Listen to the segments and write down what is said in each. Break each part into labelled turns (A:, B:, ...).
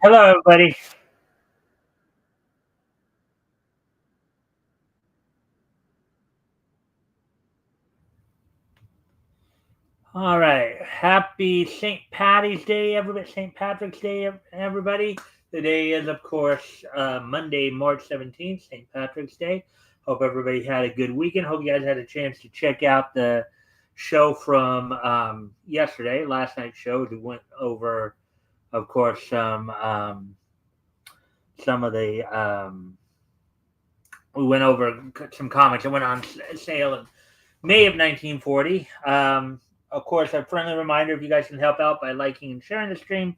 A: Hello, everybody. All right. Happy St. Patty's Day, everybody. St. Patrick's Day, everybody. Today is, of course, Monday, March 17th, St. Patrick's Day. Hope everybody had a good weekend. Hope you guys had a chance to check out the show from yesterday, last night's show. We went over, of course, some of the we went over some comics that went on sale in May of 1940. Of course, a friendly reminder if you guys can help out by liking and sharing the stream,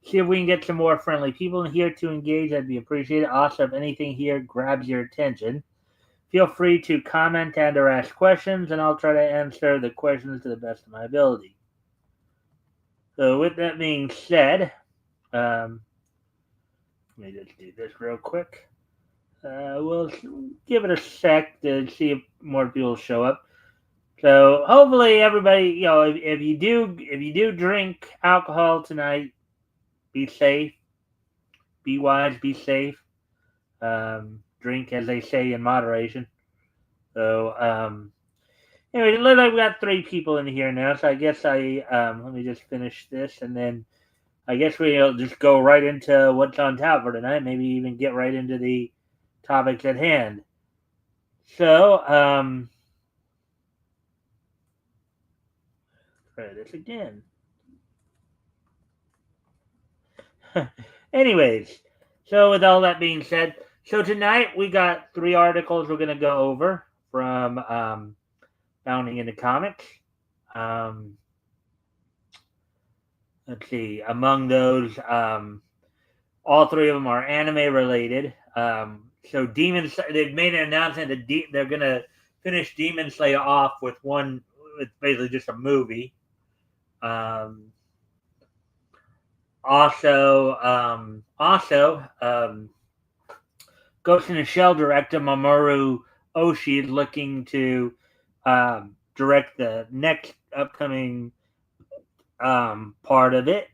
A: see if we can get some more friendly people in here to engage. That'd be appreciated. Also, if anything here grabs your attention, feel free to comment and or ask questions, and I'll try to answer the questions to the best of my ability. So, with that being said, let me just do this real quick. We'll give it a sec to see if more people show up. So hopefully everybody, if you do drink alcohol tonight, be safe, be wise, be safe. Drink as they say in moderation. So anyway, it looks like we got three people in here now. So I guess let me just finish this, and then I guess we'll just go right into what's on tap for tonight. Maybe even get right into the topics at hand. So try this again. Anyways, so with all that being said, so tonight we got three articles we're going to go over from Bounding into Comics. Let's see. Among those, all three of them are anime related. So they've made an announcement that they're going to finish Demon Slayer off with one. It's basically just a movie. Also, Ghost in the Shell director Mamoru Oshii is looking to direct the next upcoming part of it.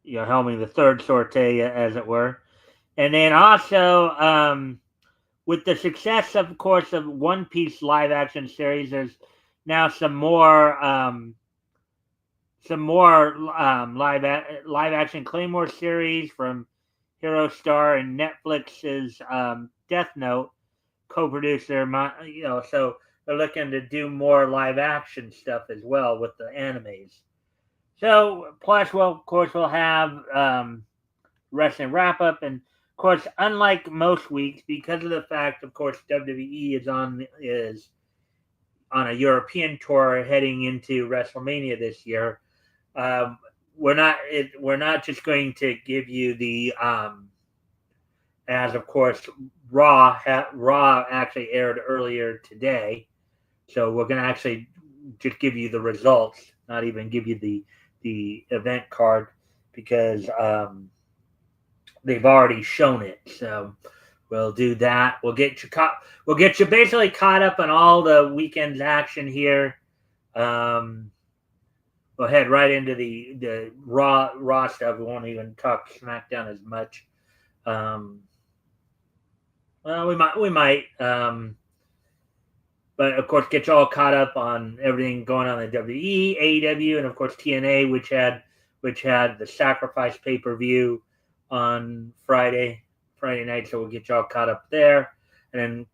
A: Helming the third sortie, as it were. And then also, with the success, of course, of One Piece live action series, there's now some more live action Claymore series from Hero Star and Netflix's Death Note co-producer. So they're looking to do more live action stuff as well with the animes. So plus, well, of course, we'll have wrestling wrap up, and of course, unlike most weeks, because of the fact, of course, WWE is on a European tour heading into WrestleMania this year. We're not just going to give you the as of course Raw actually aired earlier today, so we're going to actually just give you the results, not even give you the event card because they've already shown it. So we'll do that. We'll get you basically caught up on all the weekend's action here. We'll head right into the raw stuff. We won't even talk SmackDown as much. Well, we might. But of course, get you all caught up on everything going on in the WWE, AEW, and of course TNA, which had the Sacrifice pay-per-view on Friday night. So we'll get you all caught up there, and then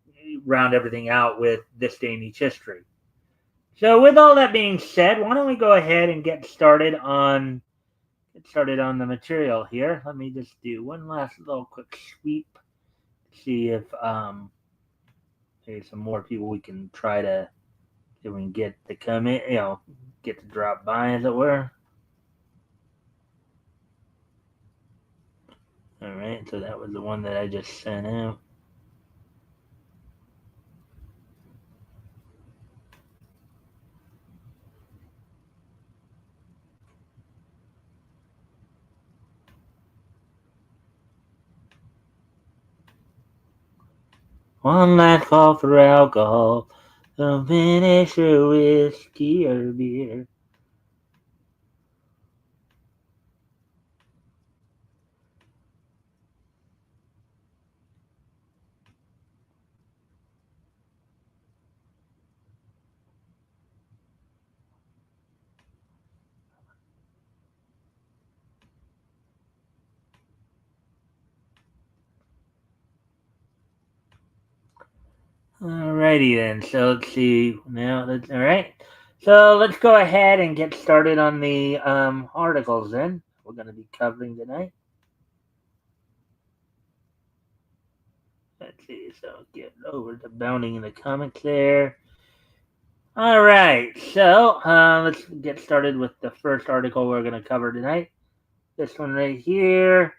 A: round everything out with this day in each history. So with all that being said, why don't we go ahead and get started on the material here. Let me just do one last little quick sweep. See if maybe some more people we can try to see if we can get to come in, get to drop by, as it were. All right, so that was the one that I just sent out. One last call for alcohol. Don't finish your whiskey or beer. Alrighty then. So let's see. Now that's all right. So let's go ahead and get started on the articles then. We're going to be covering tonight. Let's see. So get over to bounding in the comics there. All right. So let's get started with the first article we're going to cover tonight. This one right here.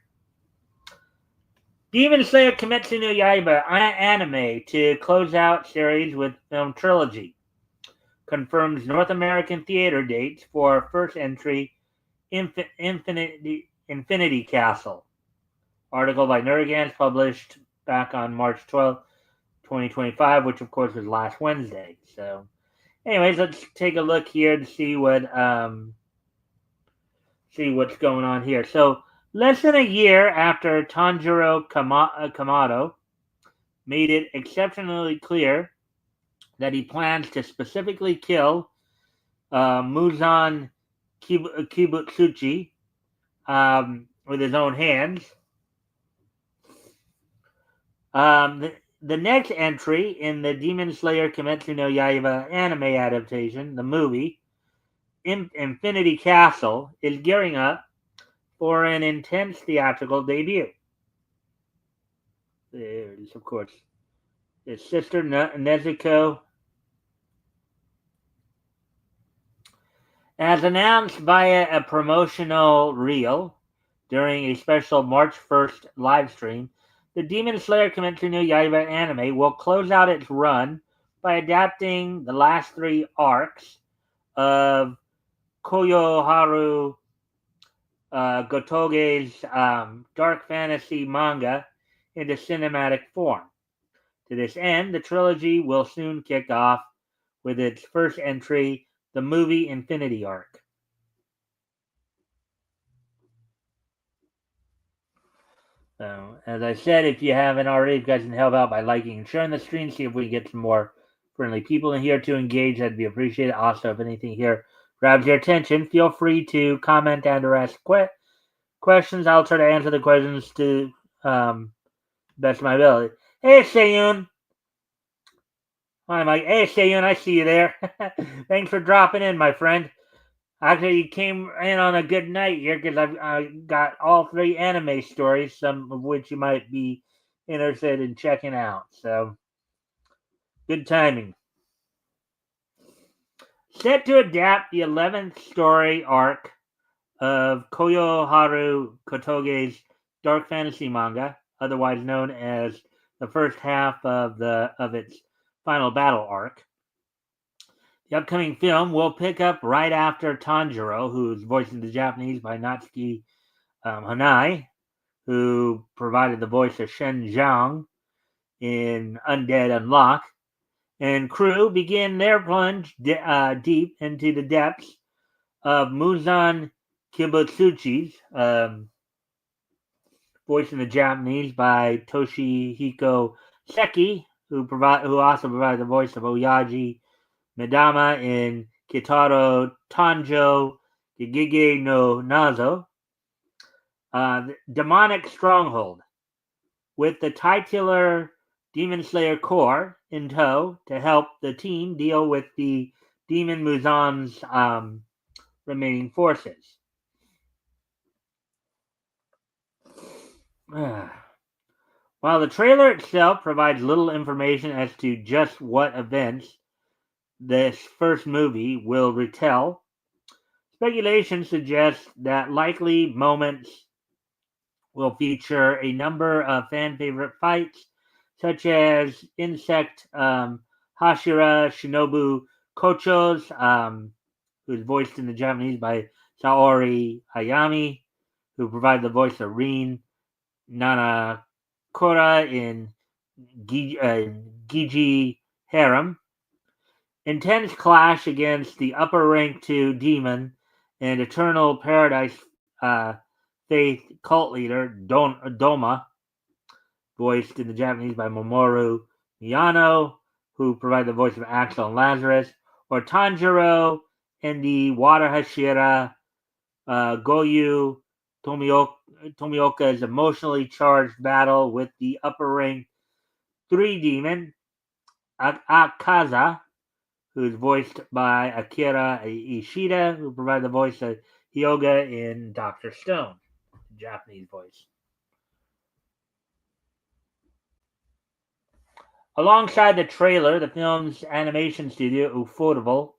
A: Demon Slayer Kimetsu no Yaiba anime to close out series with film trilogy. Confirms North American theater dates for first entry Infinity Castle. Article by Nergans published back on March 12th, 2025, which of course was last Wednesday. So, anyways, let's take a look here to see what's going on here. So, less than a year after Tanjiro Kamado made it exceptionally clear that he plans to specifically kill Muzan Kibutsuchi with his own hands. The next entry in the Demon Slayer Kimetsu no Yaiba anime adaptation, the movie, Infinity Castle, is gearing up for an intense theatrical debut. There it is, of course. His sister Nezuko. As announced via a promotional reel during a special March 1st live stream, the Demon Slayer Kimetsu no Yaiba anime will close out its run by adapting the last three arcs of Koyoharu Gotoge's dark fantasy manga into cinematic form. To this end, the trilogy will soon kick off with its first entry, the movie Infinity Arc. So, as I said, if you haven't already, you guys can help out by liking and sharing the stream. See if we get some more friendly people in here to engage. That'd be appreciated. Also, if anything here grabs your attention, feel free to comment and or ask questions. I'll try to answer the questions to best of my ability. Hey, Sayun. Hi, Mike. Hey, Sayun. I see you there. Thanks for dropping in, my friend. Actually, you came in on a good night here because I got all three anime stories, some of which you might be interested in checking out. So, good timing. Set to adapt the 11th story arc of Koyoharu Kotoge's dark fantasy manga, otherwise known as the first half of its final battle arc. The upcoming film will pick up right after Tanjiro, who's voiced in the Japanese by Natsuki Hanai, who provided the voice of Shen Zhang in Undead Unlock, and crew begin their plunge deep into the depths of Muzan Kibutsuchi's, voiced in the Japanese by Toshihiko Seki, who also provided the voice of Oyaji Midama in Kitaro Tanjo Gigige no Nazo. Demonic Stronghold, with the titular Demon Slayer Corps in tow to help the team deal with the Demon Muzan's remaining forces. While the trailer itself provides little information as to just what events this first movie will retell, speculation suggests that likely moments will feature a number of fan favorite fights, such as Insect Hashira Shinobu Kocho's, who's voiced in the Japanese by Saori Hayami, who provided the voice of Rin Nanakura in Gigi Harem. Intense clash against the upper rank 2 demon and Eternal Paradise Faith cult leader Doma, voiced in the Japanese by Mamoru Miyano, who provided the voice of Axel and Lazarus, or Tanjiro and the Water Hashira Goyu Tomioka's emotionally charged battle with the upper rank 3 demon Akaza, who's voiced by Akira Ishida, who provided the voice of Hyoga in Doctor Stone, Japanese voice. Alongside the trailer, the film's animation studio, Ufotable,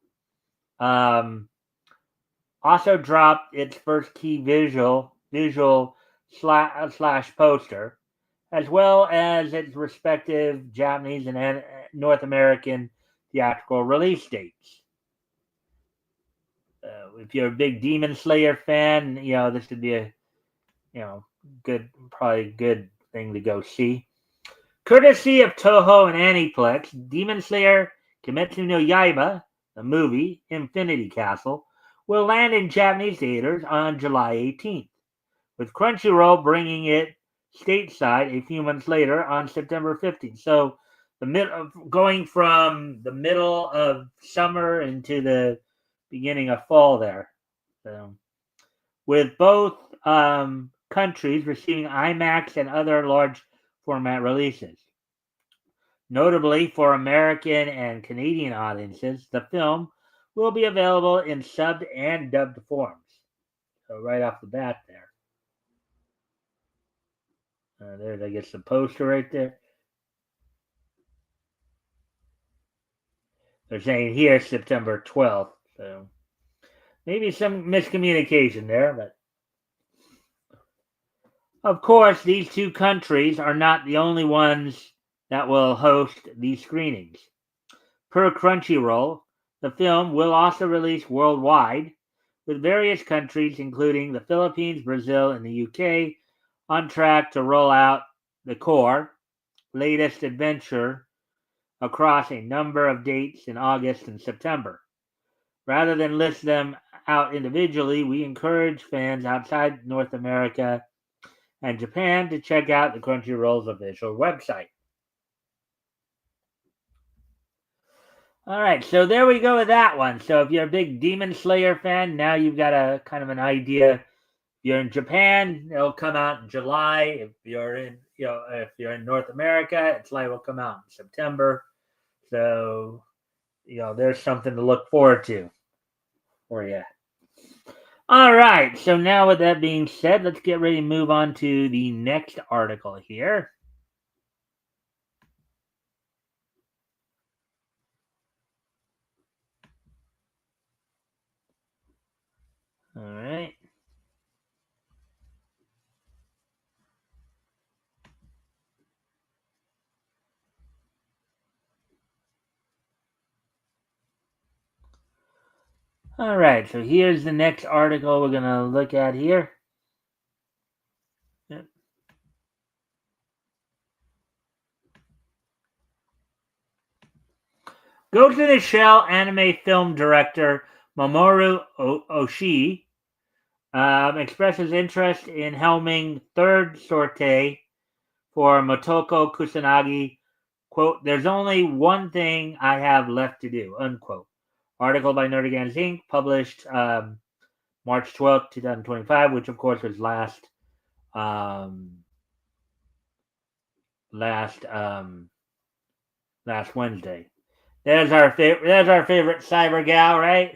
A: also dropped its first key visual slash poster, as well as its respective Japanese and North American theatrical release dates. If you're a big Demon Slayer fan, this would be a probably good thing to go see. Courtesy of Toho and Aniplex, Demon Slayer Kimetsu no Yaiba, the movie Infinity Castle, will land in Japanese theaters on July 18th, with Crunchyroll bringing it stateside a few months later on September 15th. So going from the middle of summer into the beginning of fall there. So, with both countries receiving IMAX and other large format releases. Notably for American and Canadian audiences, the film will be available in subbed and dubbed forms. So right off the bat there. There's, I guess, the poster right there. They're saying here September 12th. So maybe some miscommunication there, but of course, these two countries are not the only ones that will host these screenings. Per Crunchyroll, the film will also release worldwide, with various countries, including the Philippines, Brazil, and the UK, on track to roll out the core latest adventure across a number of dates in August and September. Rather than list them out individually, we encourage fans outside North America and Japan to check out the Crunchyroll's official website. All right, so there we go with that one. So if you're a big Demon Slayer fan, now you've got a kind of an idea. If you're in Japan, it'll come out in July. If you're in North America, it's likely will come out in September. So, there's something to look forward to for you. All right, so now with that being said, let's get ready to move on to the next article here. All right. All right, so here's the next article we're going to look at here. Yep. Ghost in the Shell anime film director Mamoru Oshii expresses interest in helming third sortie for Motoko Kusanagi. Quote, "There's only one thing I have left to do," unquote. Article by Nerdigans Inc., published March 12th, 2025, which of course was last Wednesday. There's our favorite cyber gal, right?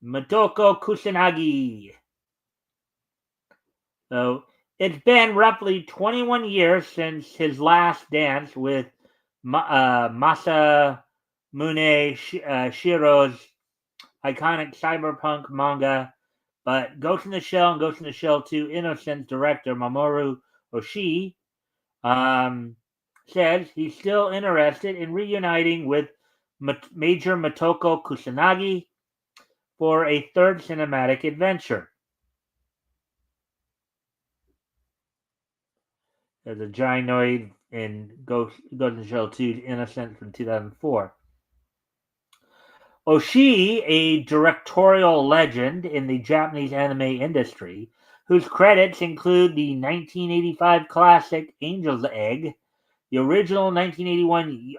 A: Motoko Kusanagi. So it's been roughly 21 years since his last dance with Masamune Shiro's iconic cyberpunk manga, but Ghost in the Shell and Ghost in the Shell 2 Innocence director Mamoru Oshii says he's still interested in reuniting with Major Motoko Kusanagi for a third cinematic adventure. There's a gynoid in Ghost in the Shell 2 Innocence from 2004. Oshii, a directorial legend in the Japanese anime industry, whose credits include the 1985 classic Angel's Egg, the original 1981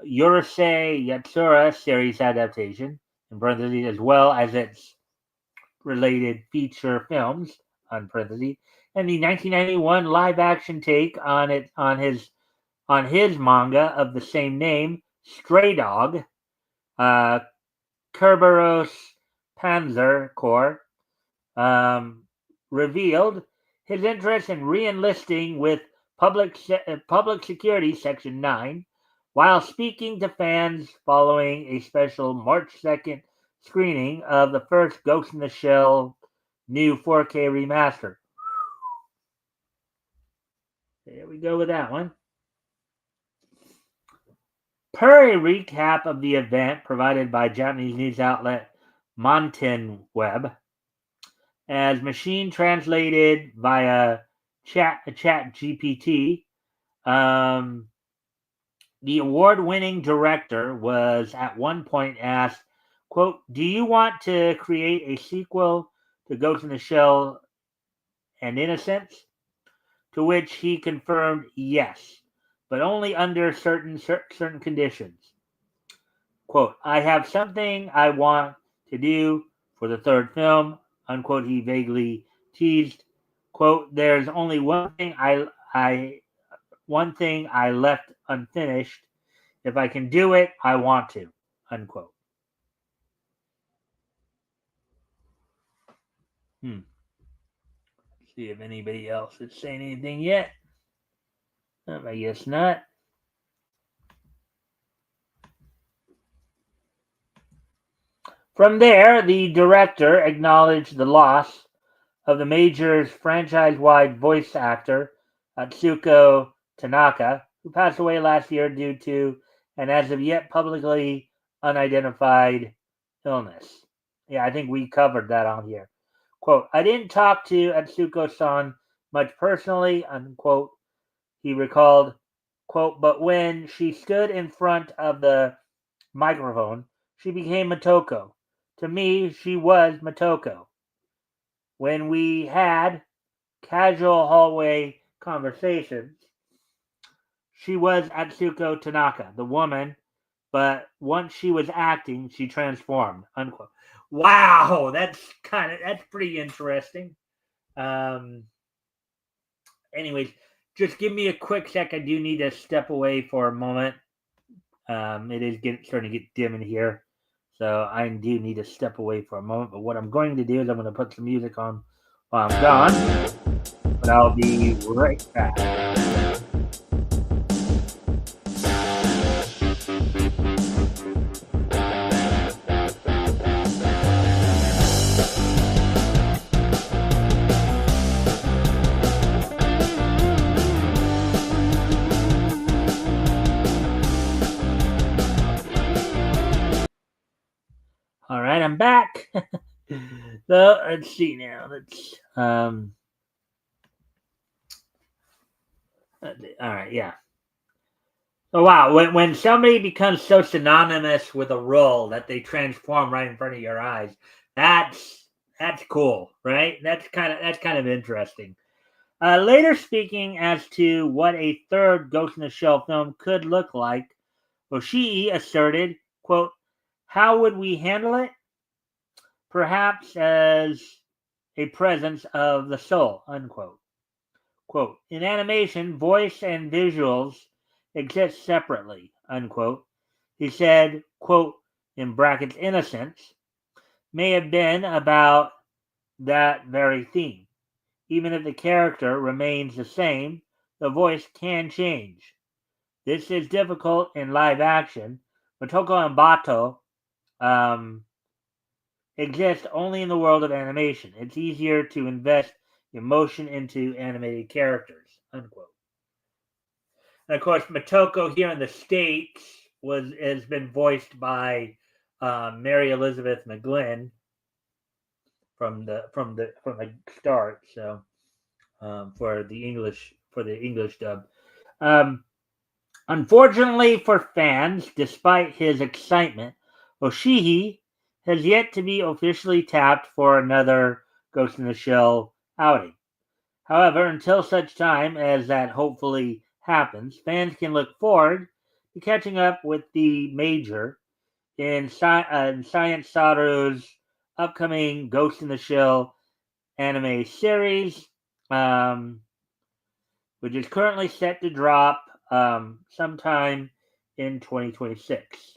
A: Urusei Yatsura series adaptation, in parentheses, as well as its related feature films, on parentheses, and the 1991 live-action take on his on his manga of the same name, Stray Dog, uh, Kerberos Panzer Corps revealed his interest in re-enlisting with Public Security Section 9 while speaking to fans following a special March 2nd screening of the first Ghost in the Shell new 4K remaster. There we go with that one. Per a recap of the event provided by Japanese news outlet Montenweb, as machine translated via chat GPT, the award-winning director was at one point asked, quote, "Do you want to create a sequel to Ghost in the Shell and Innocence?" To which he confirmed yes, but only under certain conditions. Quote, "I have something I want to do for the third film," unquote, he vaguely teased. Quote, "There's only one thing I left unfinished. If I can do it, I want to," unquote. See if anybody else is saying anything yet. I guess not. From there, the director acknowledged the loss of the major's franchise-wide voice actor, Atsuko Tanaka, who passed away last year due to an as of yet publicly unidentified illness. Yeah, I think we covered that on here. Quote, "I didn't talk to Atsuko-san much personally," unquote, he recalled. Quote, "But when she stood in front of the microphone, she became Motoko. To me, she was Motoko. When we had casual hallway conversations, she was Atsuko Tanaka, the woman, but once she was acting, she transformed," unquote. Wow, that's pretty interesting. Anyways, just give me a quick sec. I do need to step away for a moment. It is starting to get dim in here, so I do need to step away for a moment. But what I'm going to do is I'm going to put some music on while I'm gone. But I'll be right back. All right, I'm back. So let's see now. All right, yeah. Oh wow, when somebody becomes so synonymous with a role that they transform right in front of your eyes, that's cool, right? That's kind of interesting. Later speaking as to what a third Ghost in the Shell film could look like, Oshii asserted, quote, "How would we handle it? Perhaps as a presence of the soul," unquote. Quote, "In animation, voice and visuals exist separately," unquote. He said, quote, in brackets, "Innocence may have been about that very theme. Even if the character remains the same, the voice can change. This is difficult in live action. Motoko and Bato exist only in the world of animation. It's easier to invest emotion into animated characters," unquote. And of course, Motoko here in the States has been voiced by Mary Elizabeth McGlynn from the start. So for the English dub. Unfortunately for fans, despite his excitement, Oshii has yet to be officially tapped for another Ghost in the Shell outing. However, until such time as that hopefully happens, fans can look forward to catching up with the Major in Science Saru's upcoming Ghost in the Shell anime series, which is currently set to drop sometime in 2026.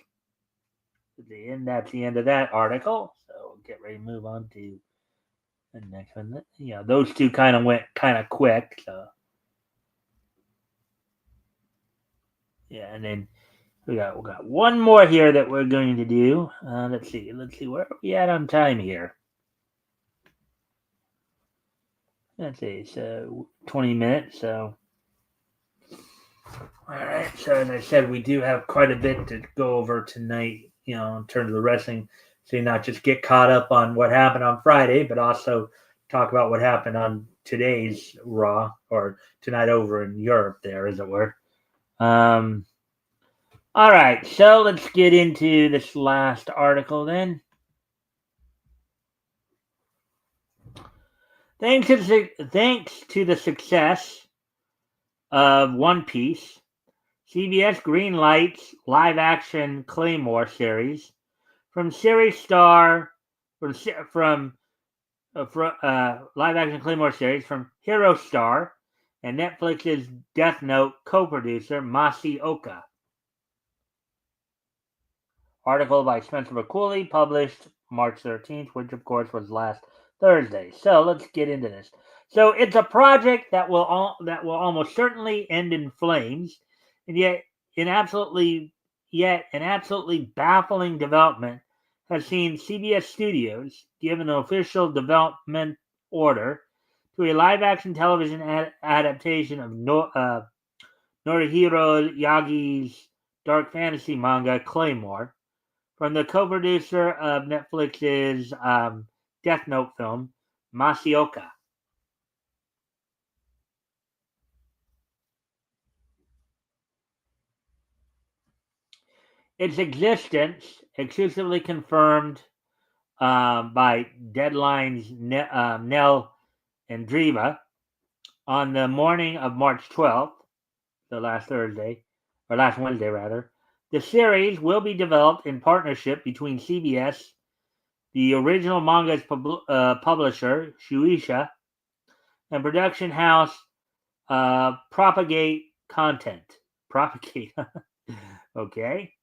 A: And that's the end of that article. So we'll get ready to move on to the next one. Those two kind of went kind of quick. So yeah, and then we got one more here that we're going to do. Let's see where are we at on time here. Let's see, so 20 minutes. So all right. So as I said, we do have quite a bit to go over tonight. In terms of the wrestling, so not just get caught up on what happened on Friday, but also talk about what happened on today's Raw or tonight over in Europe. There, as it were. All right, so let's get into this last article then. Thanks to the success of One Piece, CBS greenlights live-action Claymore series from series star from live-action Claymore series from Hero Star and Netflix's Death Note co-producer Masaoka. Article by Spencer McCooley, published March 13th, which of course was last Thursday. So let's get into this. So it's a project that will almost certainly end in flames, and yet an absolutely baffling development has seen CBS Studios give an official development order to a live-action television adaptation of Norihiro Yagi's dark fantasy manga Claymore, from the co-producer of Netflix's Death Note film, Masaoka. Its existence, exclusively confirmed by Deadline's Nell Andreeva on the morning of March 12th, the last Wednesday rather. The series will be developed in partnership between CBS, the original manga's publisher, Shueisha, and production house Propagate Content. Propagate. Okay.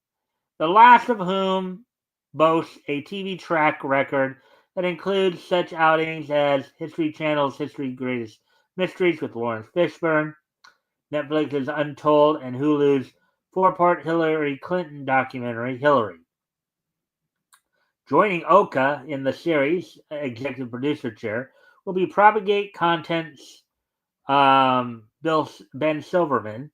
A: The last of whom boasts a TV track record that includes such outings as History Channel's History Greatest Mysteries with Lawrence Fishburne, Netflix's Untold, and Hulu's 4-part Hillary Clinton documentary, Hillary. Joining Oka in the series' executive producer chair will be Propagate Content's Ben Silverman,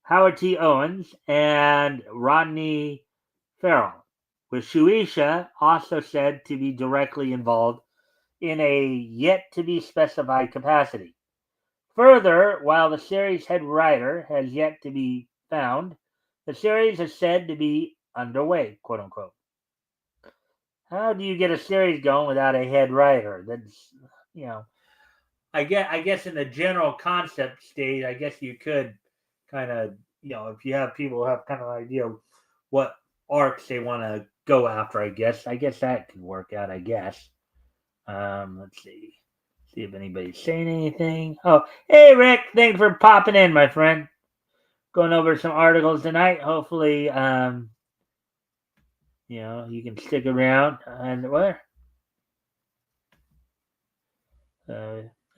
A: Howard T. Owens, and Rodney Farrell, with Shueisha also said to be directly involved in a yet-to-be-specified capacity. Further, while the series' head writer has yet to be found, the series is said to be underway, quote-unquote. How do you get a series going without a head writer? That's, I guess in the general concept stage, I guess you could kind of, if you have people who have kind of an idea of what arcs they want to go after, I guess that could work out, I guess. Let's see if anybody's saying anything. Oh, hey, Rick, thanks for popping in, my friend. Going over some articles tonight. Hopefully, you can stick around. And what?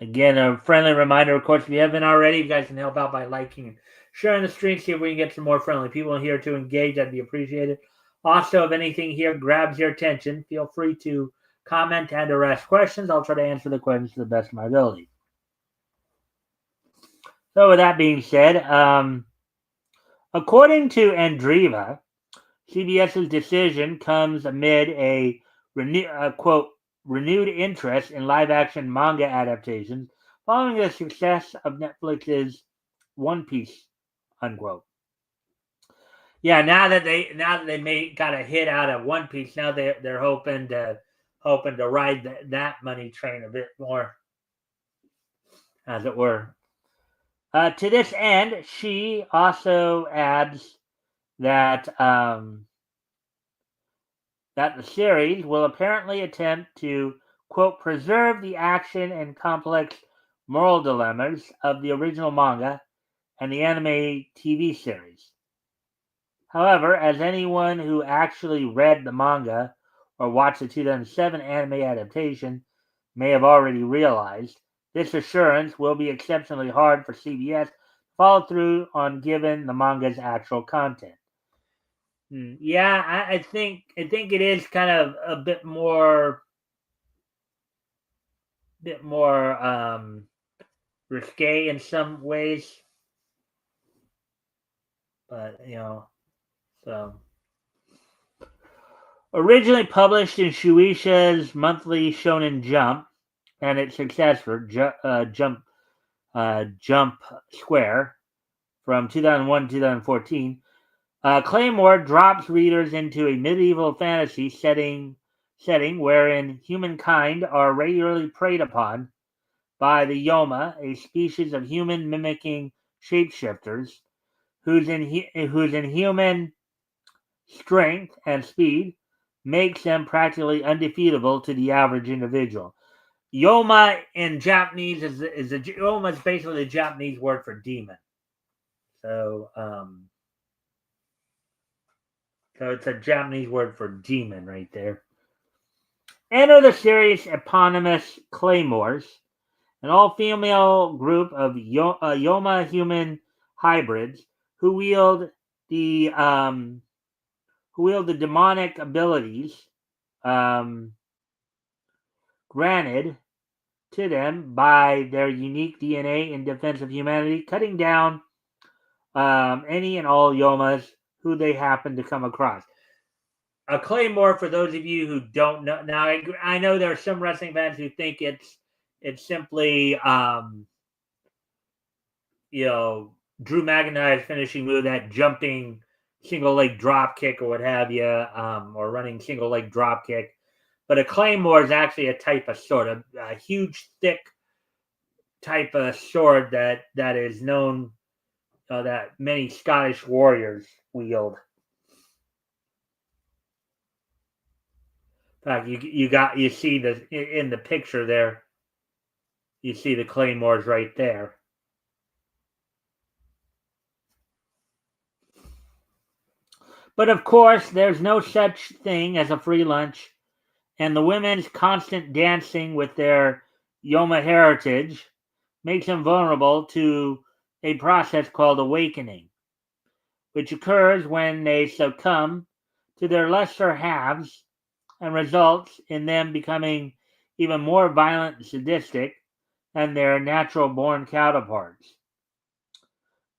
A: Again, a friendly reminder, of course, if you haven't already, you guys can help out by liking and sharing the stream, see if we can get some more friendly people in here to engage. That'd be appreciated. Also, if anything here grabs your attention, feel free to comment and or ask questions. I'll try to answer the questions to the best of my ability. So with that being said, according to Andreeva, CBS's decision comes amid a renewed interest in live-action manga adaptations following the success of Netflix's One Piece, unquote. Yeah, now that they got a hit out of One Piece, now they're hoping to ride that money train a bit more, as it were. To this end, she also adds that that the series will apparently attempt to, quote, preserve the action and complex moral dilemmas of the original manga and the anime TV series. However, as anyone who actually read the manga or watched the 2007 anime adaptation may have already realized, this assurance will be exceptionally hard for CBS to follow through on given the manga's actual content. Yeah, I think it is kind of a bit more risque in some ways, but so originally published in Shueisha's monthly Shonen Jump and its successor Jump Square from 2001 to 2014, Claymore drops readers into a medieval fantasy setting wherein humankind are regularly preyed upon by the Yoma, a species of human mimicking shapeshifters whose inhuman strength and speed makes them practically undefeatable to the average individual. Yoma in Japanese Yoma is basically the Japanese word for demon. So so it's a Japanese word for demon right there. Enter the series eponymous Claymores, an all-female group of Yoma human hybrids who the wield the demonic abilities um, granted to them by their unique DNA in defense of humanity, cutting down any and all Yomas who they happen to come across. A Claymore, for those of you who don't know, now I know there are some wrestling fans who think it's simply Drew McIntyre's finishing move, that jumping single leg drop kick or what have you, or running single leg drop kick. But a Claymore is actually a type of sword, a huge, thick type of sword that is known that many Scottish warriors wield. In fact, you see in the picture there. You see the claymores right there. But of course, there's no such thing as a free lunch, and the women's constant dancing with their Yoma heritage makes them vulnerable to a process called awakening, which occurs when they succumb to their lesser halves and results in them becoming even more violent and sadistic than their natural born counterparts.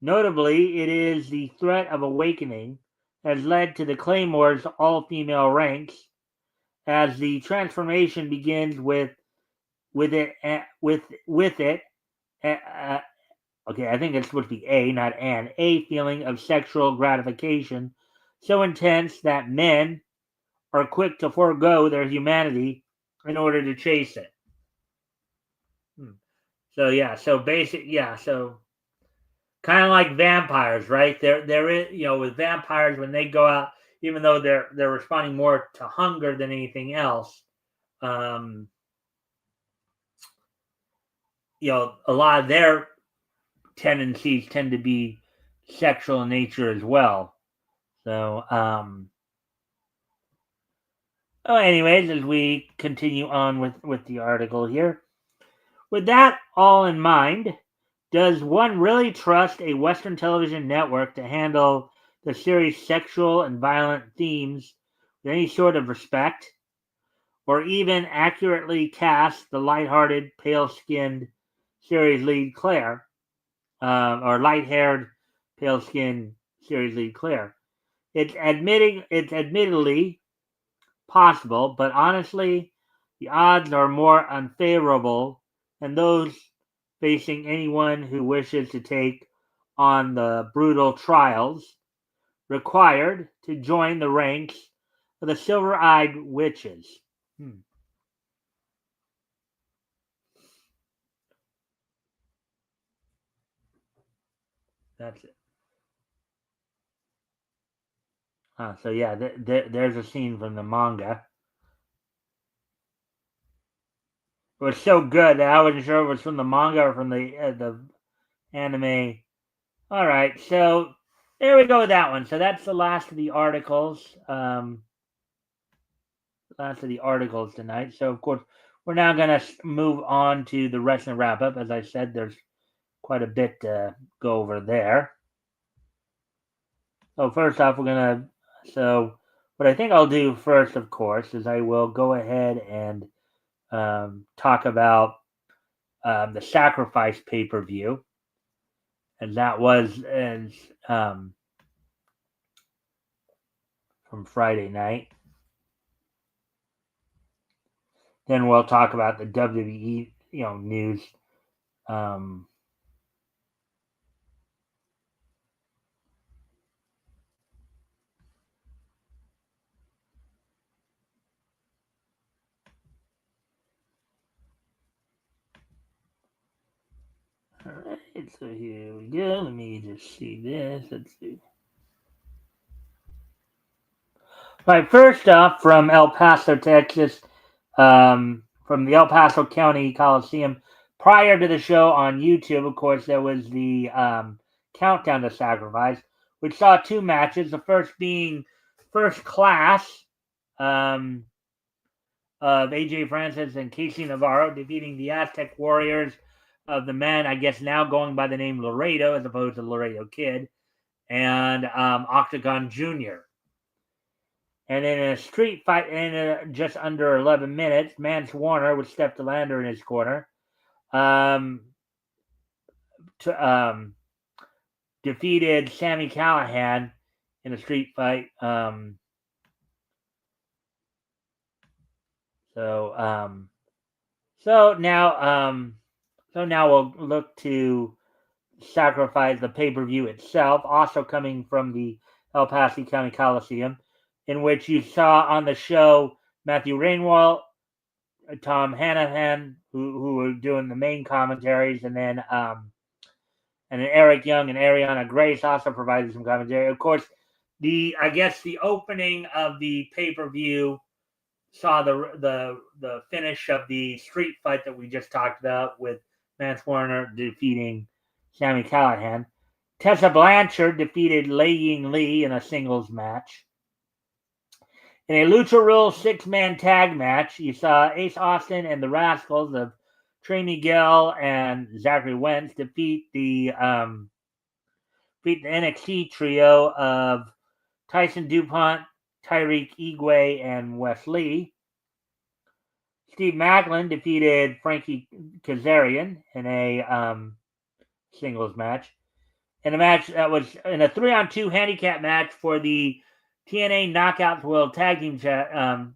A: Notably, it is the threat of awakening has led to the Claymore's all-female ranks, as the transformation begins with it okay, I think it's supposed to be not a feeling of sexual gratification so intense that men are quick to forego their humanity in order to chase it. So kind of like vampires, right? There is, with vampires, when they go out, even though they're responding more to hunger than anything else, a lot of their tendencies tend to be sexual in nature as well. So, anyways, as we continue on with the article here, with that all in mind, does one really trust a Western television network to handle the series' sexual and violent themes with any sort of respect, or even accurately cast the lighthearted, pale-skinned series lead Claire, or light-haired, pale-skinned series lead Claire? It's admittedly possible, but honestly, the odds are more unfavorable than those facing anyone who wishes to take on the brutal trials required to join the ranks of the silver-eyed witches. That's it. So yeah, there's a scene from the manga. It was so good that I wasn't sure if it was from the manga or from the anime All right, so there we go with that one. So that's the last of the articles. Last of the articles tonight. So of course we're now going to move on to the wrestling wrap up. As I said, there's quite a bit to go over there. So first off, we're gonna. So what I think I'll do first, of course, is I will go ahead and talk about the Sacrifice pay per view, and that was as from Friday night. Then we'll talk about the WWE, news. Um, all right, so here we go. Let me just see this. Let's see. Right, first off, from El Paso, Texas, from the El Paso County Coliseum. Prior to the show on YouTube, of course, there was the Countdown to Sacrifice, which saw two matches. The first being First Class um, of AJ Francis and Casey Navarro defeating the Aztec Warriors of the men, I guess now going by the name Laredo as opposed to Laredo Kid, and Octagon Jr. And in a street fight in just under 11 minutes, Mance Warner with Steph DeLander in his corner um, defeated Sami Callihan in a street fight. So now we'll look to Sacrifice, the pay-per-view itself, also coming from the El Paso County Coliseum, in which you saw on the show Matthew Rainwell, Tom Hanahan, who were doing the main commentaries, and then Eric Young and Ariana Grace also provided some commentary. Of course, the opening of the pay-per-view saw the finish of the street fight that we just talked about with Mance Warner defeating Sami Callihan. Tessa Blanchard defeated Lei Ying Lee in a singles match. In a Lucha Rules six-man tag match, you saw Ace Austin and the Rascals of Trey Miguel and Zachary Wentz defeat the NXT trio of Tyson DuPont, Tyreek Igwe, and Wes Lee. Steve Macklin defeated Frankie Kazarian in a singles match. In a match that was in a 3-on-2 handicap match for the TNA Knockouts World Tag Team titles.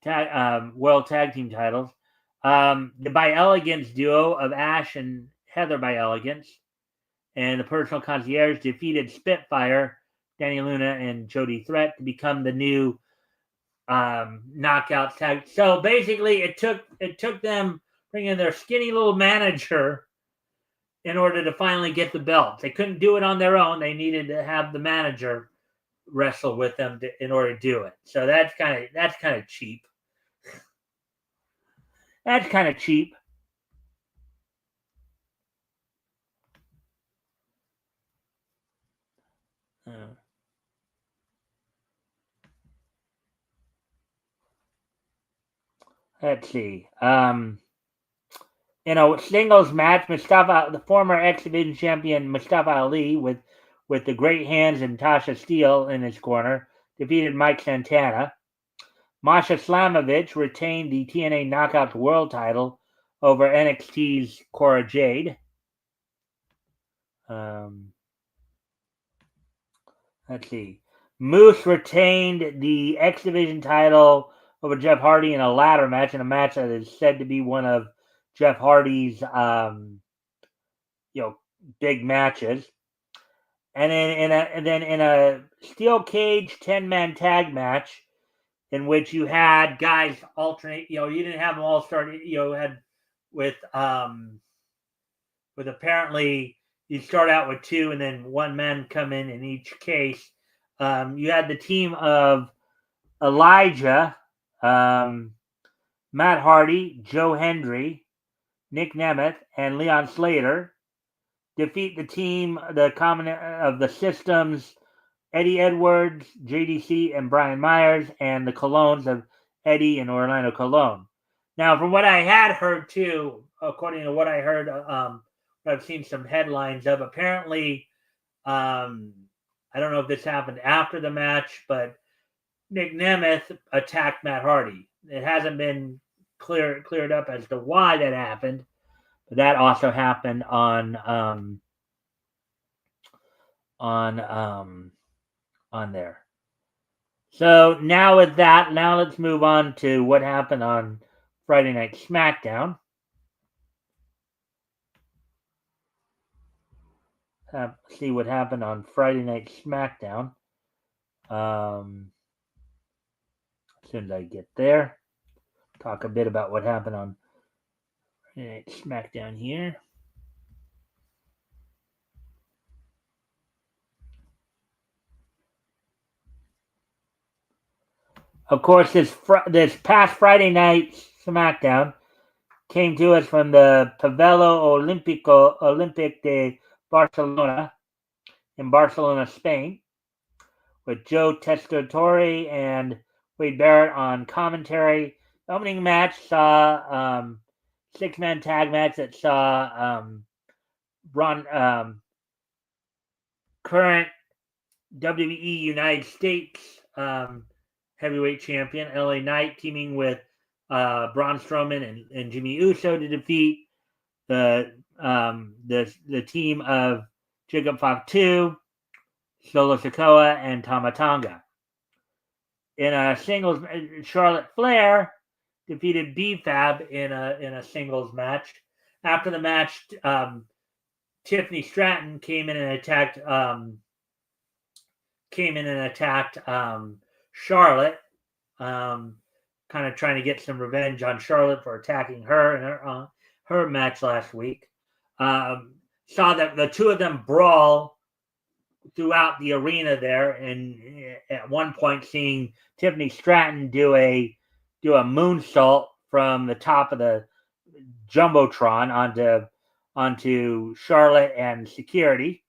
A: World Tag Team titles. The By Elegance duo of Ash and Heather By Elegance and the Personal Concierge defeated Spitfire, Danny Luna, and Jody Threat to become the new knockouts tag. So basically, it took them bringing their skinny little manager in order to finally get the belt. They couldn't do it on their own. They needed to have the manager wrestle with them in order to do it. So that's kind of cheap. That's kind of cheap. Let's see. In a singles match, the former X Division champion Mustafa Ali, with the great hands and Tasha Steele in his corner, defeated Mike Santana. Masha Slamovich retained the TNA Knockouts World title over NXT's Cora Jade. Let's see. Moose retained the X Division title over Jeff Hardy in a ladder match, in a match that is said to be one of Jeff Hardy's big matches. And then in a steel cage 10-man tag match, in which you had guys alternate. You didn't have them all start. Had with apparently you start out with two, and then one man come in each case. You had the team of Elijah, Matt Hardy, Joe Hendry, Nick Nemeth, and Leon Slater defeat the team, the common of the Systems, Eddie Edwards, JDC, and Brian Myers, and the Colognes of Eddie and Orlando Colon. Now, from what I had heard too, according to what I heard, I've seen some headlines of apparently, I don't know if this happened after the match, but Nick Nemeth attacked Matt Hardy. It hasn't been cleared up as to why that happened, but that also happened on there. So now with that, now let's move on to what happened on Friday Night SmackDown. See what happened on Friday Night SmackDown. As soon as I get there, talk a bit about what happened on Friday Night SmackDown here. Of course, this past Friday night SmackDown came to us from the Pavelló Olympic de Barcelona in Barcelona, Spain, with Joe Tessitore and Wade Barrett on commentary. The opening match saw six-man tag match that saw current WWE United States heavyweight champion LA Knight teaming with Braun Strowman and Jimmy Uso to defeat the team of Jacob Fatu, Solo Sikoa, and Tama Tonga. In a singles, Charlotte Flair defeated B-Fab in a singles match. After the match, Tiffany Stratton came in and attacked Charlotte, kind of trying to get some revenge on Charlotte for attacking her in her match last week. Saw that the two of them brawl throughout the arena there, and at one point seeing Tiffany Stratton do a moonsault from the top of the Jumbotron onto Charlotte and security.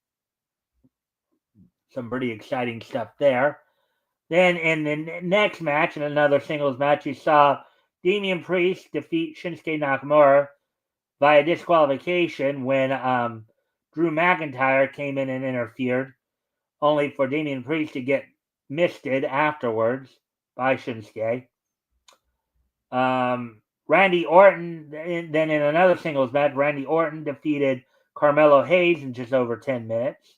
A: Some pretty exciting stuff there. Then in the next match, in another singles match, you saw Damian Priest defeat Shinsuke Nakamura via disqualification when Drew McIntyre came in and interfered, only for Damian Priest to get misted afterwards by Shinsuke. Randy Orton, then in another singles match, Randy Orton defeated Carmelo Hayes in just over 10 minutes.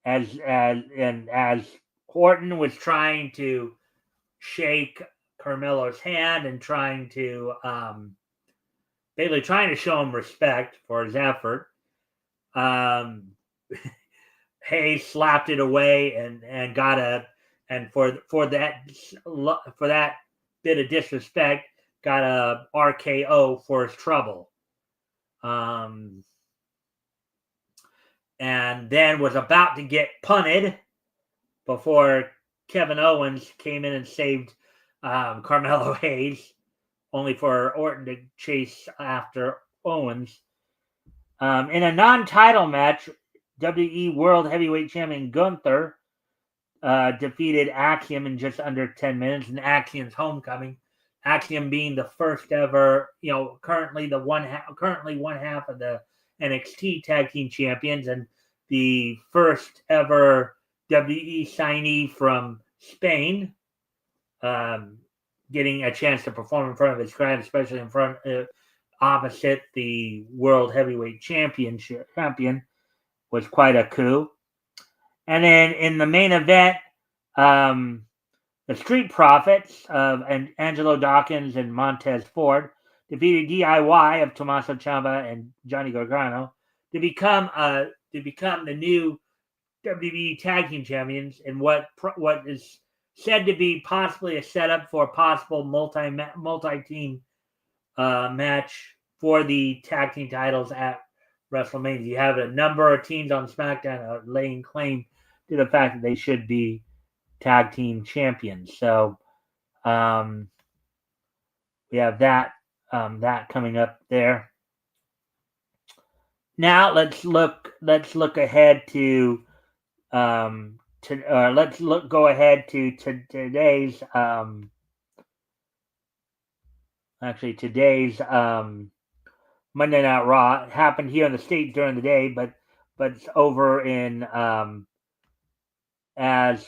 A: As Orton was trying to shake Carmelo's hand and trying to basically trying to show him respect for his effort, Hayes slapped it away and got for that bit of disrespect, got a RKO for his trouble. And then was about to get punted before Kevin Owens came in and saved Carmelo Hayes, only for Orton to chase after Owens. In a non-title match, WWE World Heavyweight Champion Gunther defeated Axiom in just under 10 minutes in Axiom's homecoming. Axiom being the first ever, currently one half of the NXT Tag Team Champions and the first ever WWE signee from Spain, getting a chance to perform in front of his crowd, especially in front opposite the World Heavyweight Champion, was quite a coup. And then in the main event, the Street Profits of Angelo Dawkins and Montez Ford defeated DIY of Tommaso Ciampa and Johnny Gargano to become the new WWE Tag Team Champions in what is said to be possibly a setup for a possible multi-team match for the tag team titles at WrestleMania. You have a number of teams on SmackDown laying claim to the fact that they should be tag team champions. So we have that coming up there. Now let's look ahead to go ahead to today's today's Monday Night Raw. It happened here in the States during the day, but it's over in as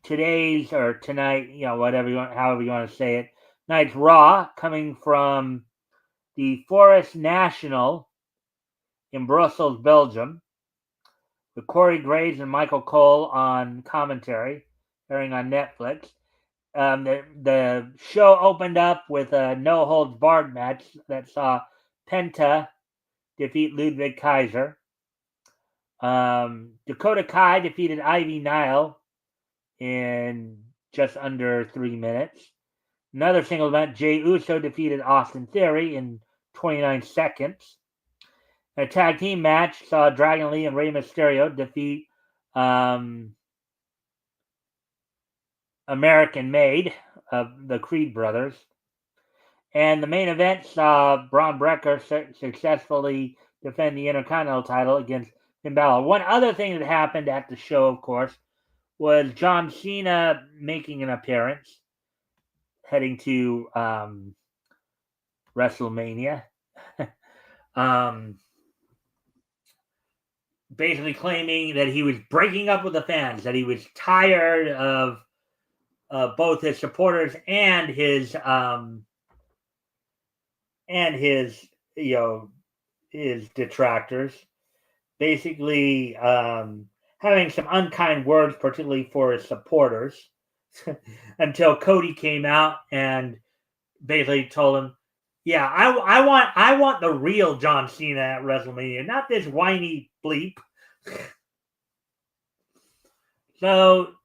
A: today's or tonight, whatever however you want to say it. Night's Raw coming from the Forest National in Brussels, Belgium, with Corey Graves and Michael Cole on commentary, airing on Netflix. The show opened up with a no holds barred match that saw Penta defeat Ludwig Kaiser. Dakota Kai defeated Ivy Nile in just under 3 minutes. Another single event, Jey Uso defeated Austin Theory in 29 seconds. A tag team match saw Dragon Lee and Rey Mysterio defeat American Made of the Creed brothers. And the main event saw Braun Breaker successfully defend the Intercontinental title against Finn Balor. One other thing that happened at the show, of course, was John Cena making an appearance, heading to WrestleMania. Basically claiming that he was breaking up with the fans, that he was tired of both his supporters and his his detractors, basically having some unkind words, particularly for his supporters, until Cody came out and basically told him, "Yeah, I want the real John Cena at WrestleMania, not this whiny bleep." So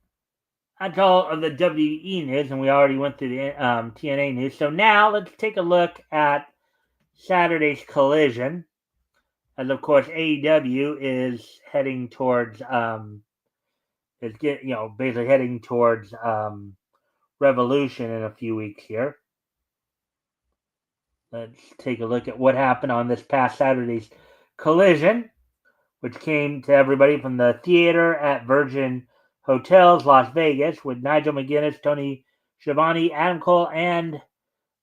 A: that's all of the WWE news, and we already went through the TNA news. So now let's take a look at Saturday's Collision, as of course AEW is heading towards basically heading towards Revolution in a few weeks here. Let's take a look at what happened on this past Saturday's Collision, which came to everybody from the theater at Virgin Hotels, Las Vegas, with Nigel McGuinness, Tony Schiavone, Adam Cole, and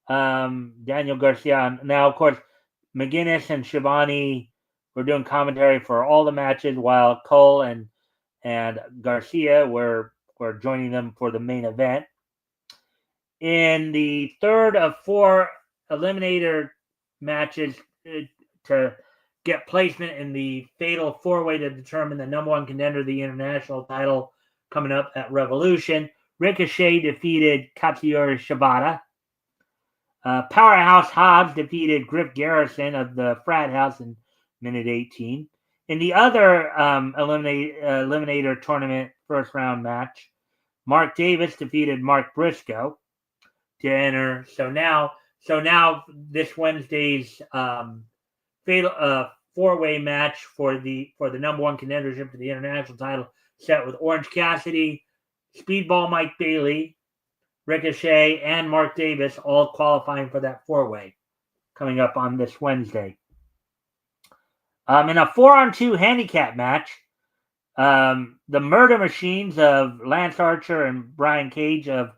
A: Daniel Garcia. Now, of course, McGuinness and Schiavone were doing commentary for all the matches, while Cole and Garcia were joining them for the main event. In the third of 4 eliminator matches to get placement in the fatal 4-way to determine the number 1 contender of the international title coming up at Revolution, Ricochet defeated Katsuyori Shibata. Powerhouse Hobbs defeated Griff Garrison of the Frat House in minute 18. In the other eliminator tournament first round match, Mark Davis defeated Mark Briscoe to enter. So now this Wednesday's fatal 4-way match for the number 1 contendership to the international title set with Orange Cassidy, Speedball Mike Bailey, Ricochet, and Mark Davis all qualifying for that 4-way coming up on this Wednesday. In a 4-on-2 handicap match, the Murder Machines of Lance Archer and Brian Cage of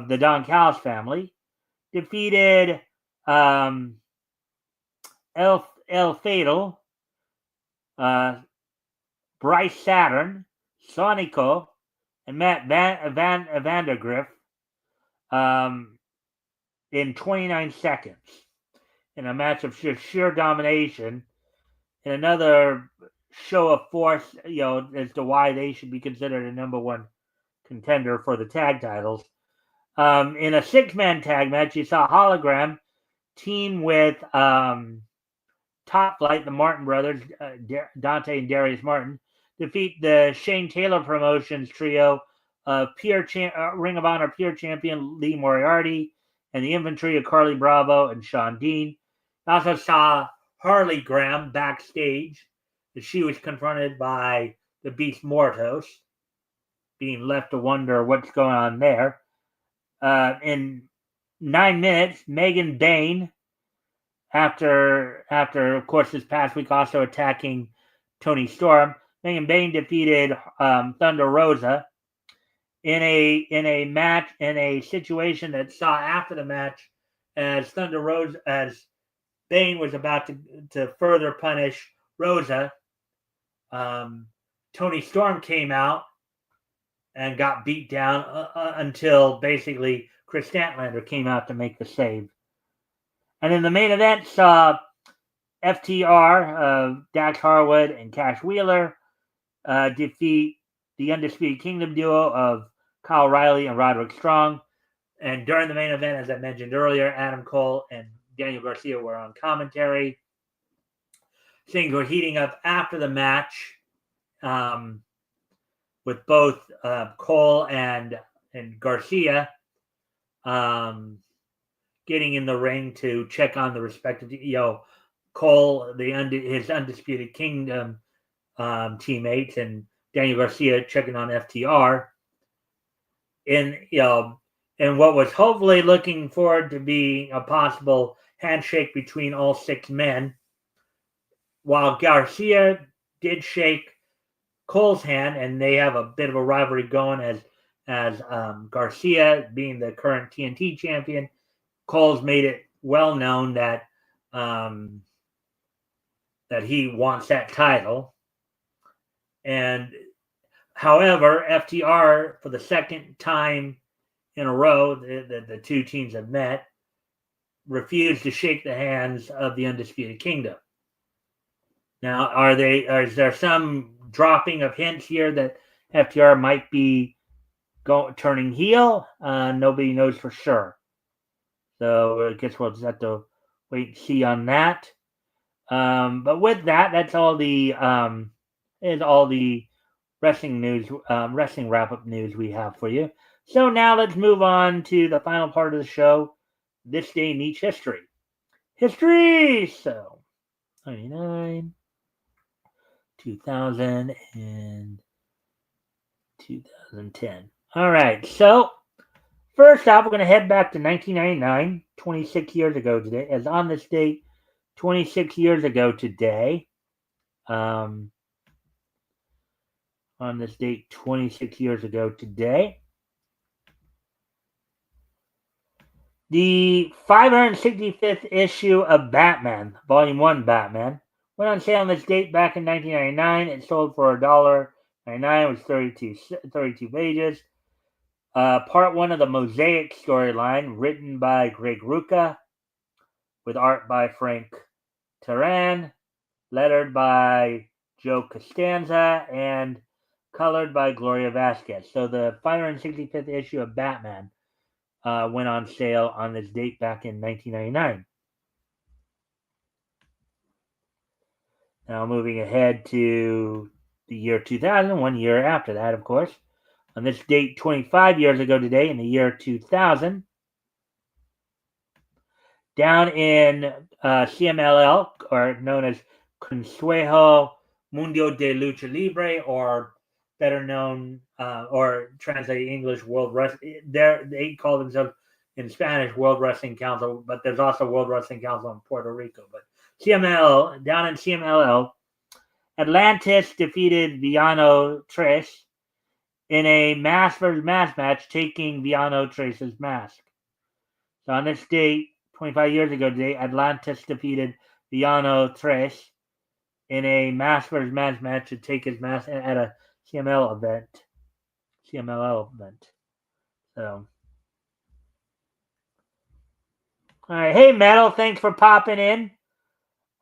A: the Don Callis family defeated El Fatal, Bryce Saturn, Sonico, and Matt Vandergriff in 29 seconds in a match of sheer domination, in another show of force, as to why they should be considered a number 1 contender for the tag titles. In a 6-man tag match, you saw Hologram team with Top Flight, the Martin brothers, Dante and Darius Martin, defeat the Shane Taylor Promotions trio of Ring of Honor Pure Champion Lee Moriarty and the Infantry of Carly Bravo and Sean Dean. I also saw Harley Graham backstage as she was confronted by the Beast Mortos, being left to wonder what's going on there. In 9 minutes, Megan Bain after of course this past week also attacking Tony Storm. Megan Bayne defeated Thunder Rosa in a match, in a situation that saw after the match as Bayne was about to further punish Rosa. Tony Storm came out and got beat down until basically Chris Statlander came out to make the save. And in the main event saw FTR, Dax Harwood and Cash Wheeler defeat the Undisputed Kingdom duo of Kyle O'Reilly and Roderick Strong. And during the main event, as I mentioned earlier, Adam Cole and Daniel Garcia were on commentary. Things were heating up after the match with both Cole and Garcia getting in the ring to check on the respective, Cole, his Undisputed Kingdom teammates, and Daniel Garcia checking on FTR. And what was hopefully looking forward to be a possible handshake between all six men, while Garcia did shake Cole's hand, and they have a bit of a rivalry going as Garcia being the current TNT champion. Cole's made it well known that that he wants that title. And however, FTR, for the second time in a row the two teams have met, refused to shake the hands of the Undisputed Kingdom. Now, is there some dropping of hints here that FTR might be turning heel? Nobody knows for sure. So I guess we'll just have to wait and see on that. But with that, that's all the wrestling news, wrestling wrap-up news we have for you. So now let's move on to the final part of the show, This Day in Each History. History! So, 99, 2000, and 2010. All right, so first off, we're going to head back to 1999, 26 years ago today, as on this date, 26 years ago today. On this date, 26 years ago today, the 565th issue of Batman, Volume 1 Batman, went on sale on this date back in 1999. It sold for $1.99, which was 32 pages. Part 1 of the Mosaic storyline, written by Greg Rucka, with art by Frank Teran, lettered by Joe Costanza, and colored by Gloria Vasquez. So the 565th issue of Batman went on sale on this date back in 1999. Now moving ahead to the year 2000, 1 year after that, of course. On this date, 25 years ago today, in the year 2000, down in CMLL, or known as Consejo Mundial de Lucha Libre, or better known, or translated English, World Wrestling. They call themselves in Spanish World Wrestling Council, but there's also World Wrestling Council in Puerto Rico. But CMLL, down in CMLL, Atlantis defeated Villano Tres in a mask versus mask match, taking Villano Tres's mask. So on this date, 25 years ago today, Atlantis defeated Villano Tres in a mask versus mask match to take his mask at a CMLL event. So, all right. Hey, Metal, thanks for popping in.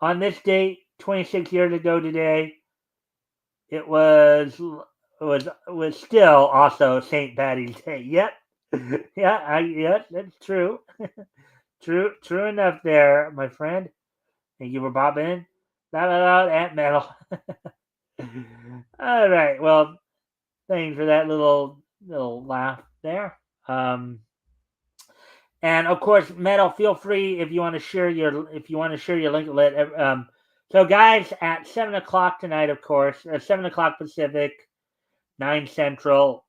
A: On this date, 26 years ago today, it was still also St. Patty's Day. Yep. Yeah, that's true. True enough there, my friend. Thank you for popping in. At Metal. All right. Well, thanks for that little laugh there. And of course, Metal, feel free if you want to share your link. So guys, at 7:00 tonight, of course, 7:00 Pacific, 9 Central.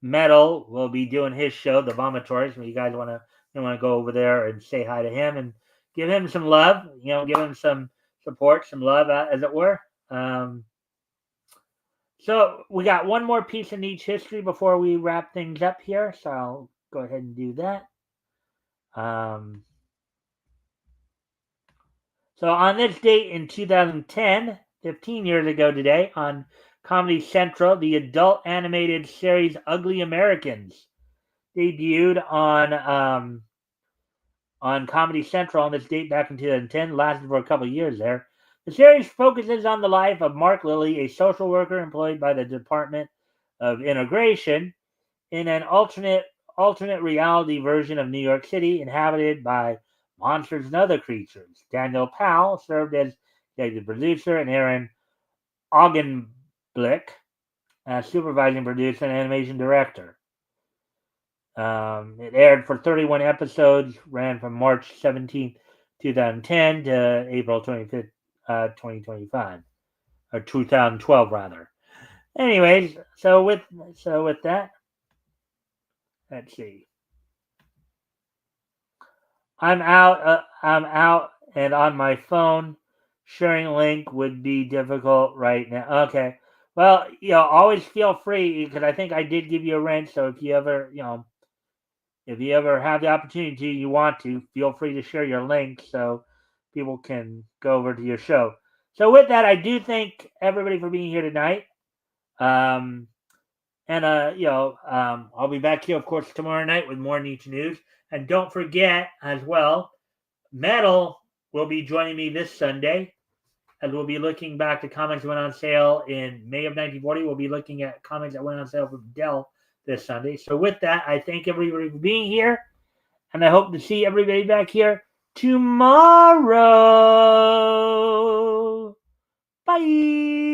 A: Metal will be doing his show, The Vomitories. When you guys want to go over there and say hi to him and give him some love, give him some support, some love, as it were. So we got one more piece in each history before we wrap things up here. So I'll go ahead and do that. So on this date in 2010, 15 years ago today, on Comedy Central, the adult animated series Ugly Americans debuted on Comedy Central on this date back in 2010, lasted for a couple of years there. The series focuses on the life of Mark Lilly, a social worker employed by the Department of Immigration in an alternate reality version of New York City inhabited by monsters and other creatures. Daniel Powell served as executive producer and Aaron Augenblick as supervising producer and animation director. It aired for 31 episodes, ran from March 17th, 2010 to April 25th, 2025, or 2012 rather. Anyways, so with that, let's see. I'm out, and on my phone. Sharing link would be difficult right now. Okay. Well, always feel free because I think I did give you a wrench. So if you ever, have the opportunity, you want to, feel free to share your link so people can go over to your show. So with that, I do thank everybody for being here tonight. And I'll be back here, of course, tomorrow night with more Nietzsche news. And don't forget as well, Metal will be joining me this Sunday, as we'll be looking back to comics that went on sale in May of 1940. We'll be looking at comics that went on sale from Dell this Sunday. So with that, I thank everybody for being here, and I hope to see everybody back here tomorrow. Bye.